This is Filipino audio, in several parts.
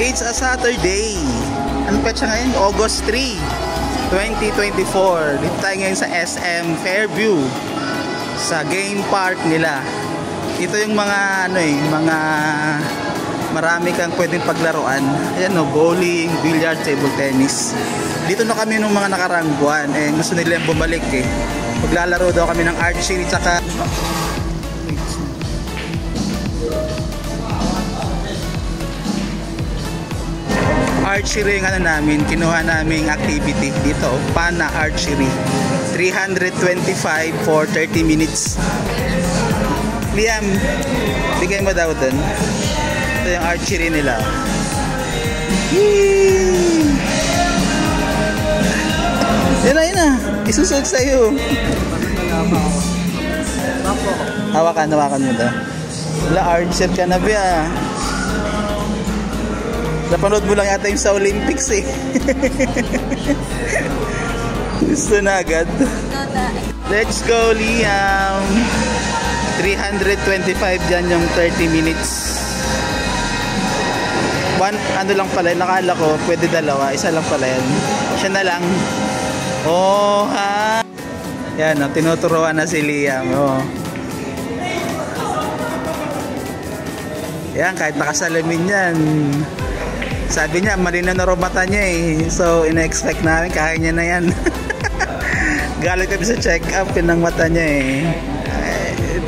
It's a Saturday. Ano pa siya ngayon? August 3, 2024. Dito tayo ngayon sa SM Fairview, sa game park nila. Ito yung mga mga marami kang pwedeng paglaruan. Ayan no, bowling, billiard, table tennis. Dito na kami nung mga nakaraang buwan. Gusto nila yung bumalik eh. Maglalaro daw kami ng archery tsaka archery yung namin, kinuha naming activity dito, Pana Archery. 325 for 30 minutes. Liam, bigay mo daw dun. Ito yung archery nila. Yee! Yun na. Isusunod sa'yo. Hawakan mo daw. Wala, archer ka na ba? Napanood mo lang yata yung sa Olympics eh. Gusto na agad. Let's go, Liam. 325 dyan yung 30 minutes. Ano lang pala, nakala ko pwede dalawa, isa lang pala yan. Siya na lang. Oh ha. Yan, tinuturuan na si Liam. Yan, kahit nakasalamin yan. Sabi niya, malinaw na raw mata niya eh. So, ina-expect namin, kaya niya na yan. Galing kami sa check-up ng mata niya eh.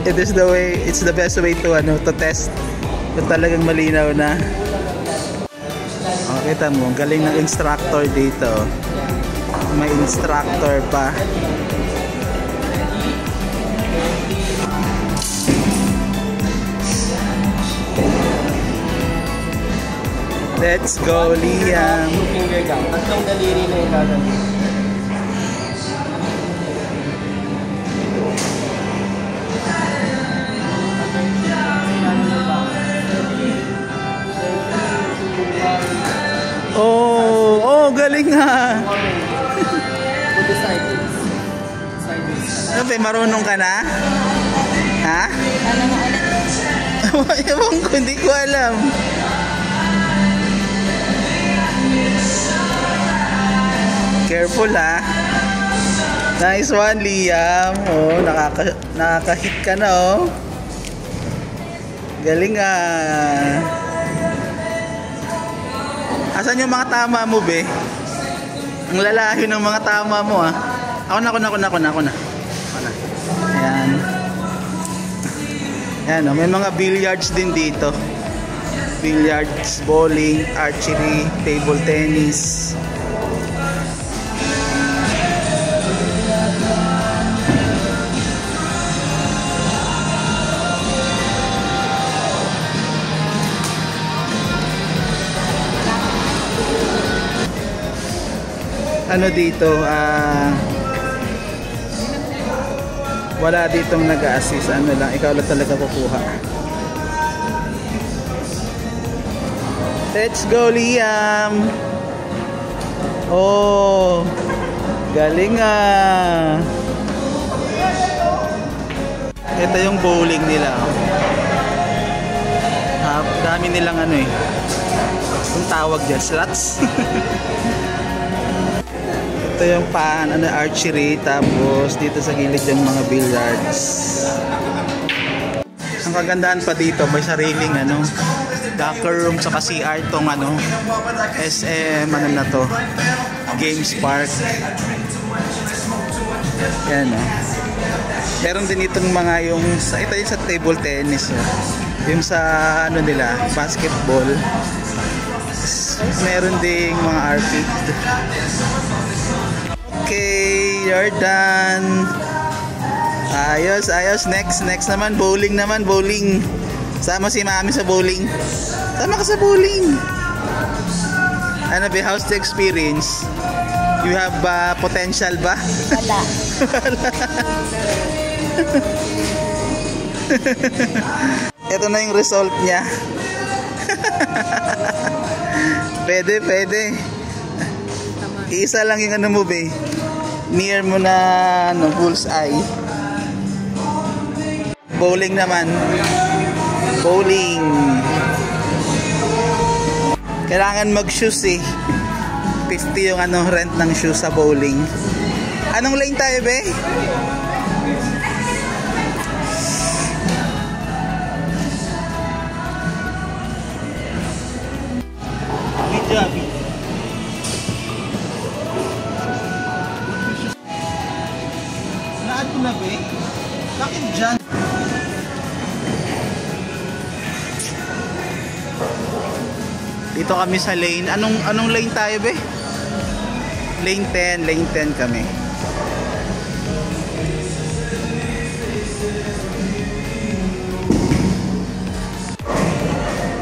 It is the way, it's the best way to test kung talagang malinaw na. Kita mo, galing ng instructor dito. May instructor pa. Let's go, Liam. Tatlong daliri na yung gagawin. Oh, galing nga. Ano ba, marunong ka na? Ha? Ano mo ulit? Ewan ko, hindi ko alam. Careful ha. Nice one, Liam. Oh, nakaka-hit ka na oh. Galing ah. Asan yung mga tama mo, be? Ang lalayo ng mga tama mo ah. Ako na. Ayan. Ayan oh, may mga billiards din dito. Billiards, bowling, archery, table tennis. Ano dito, wala ditong nag-a-assist, ano lang, ikaw lang talaga kukuha. Let's go, Liam. Oh, galing ah. Ito yung bowling nila. Dami nilang ano eh, yung tawag dyan, slots. Ito yung archery, tapos dito sa gilid yung mga billiards. Ang kagandahan pa dito, may sariling locker room sa CR tong SM na to, Games Park. Yan meron din itong mga ito yung sa table tennis yung sa nila, basketball. Meron ding mga arcade. Okay, you're done. Ayos. Next naman, bowling. Sama si Mami sa bowling. Sama ka sa bowling. Ano ba, how's the experience? You have potential ba? Wala. Ito na yung result niya. Pwede. Isa lang yung mo, be. Near mo na bullseye. Bowling naman. Bowling. Kailangan mag-shoes eh. 50 yung ano, rent ng shoes sa bowling. Anong lane tayo, be? Video, abi. Saan ko na, be? Bakit dyan? Dito kami sa lane. Anong lane tayo, be? Lane 10 kami.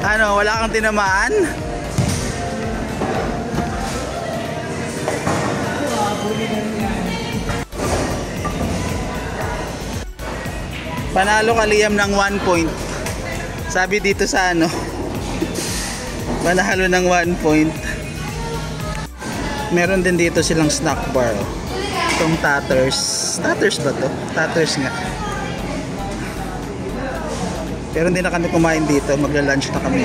Ano, wala kang tinamaan? Panalo ka, Liam, ng 1 point. Sabi dito sa ano, panalo ng 1 point. Meron din dito silang snack bar. Itong Tatters. Tatters ba to? Tatters nga. Pero hindi na kami kumain dito. Magla-lunch na kami.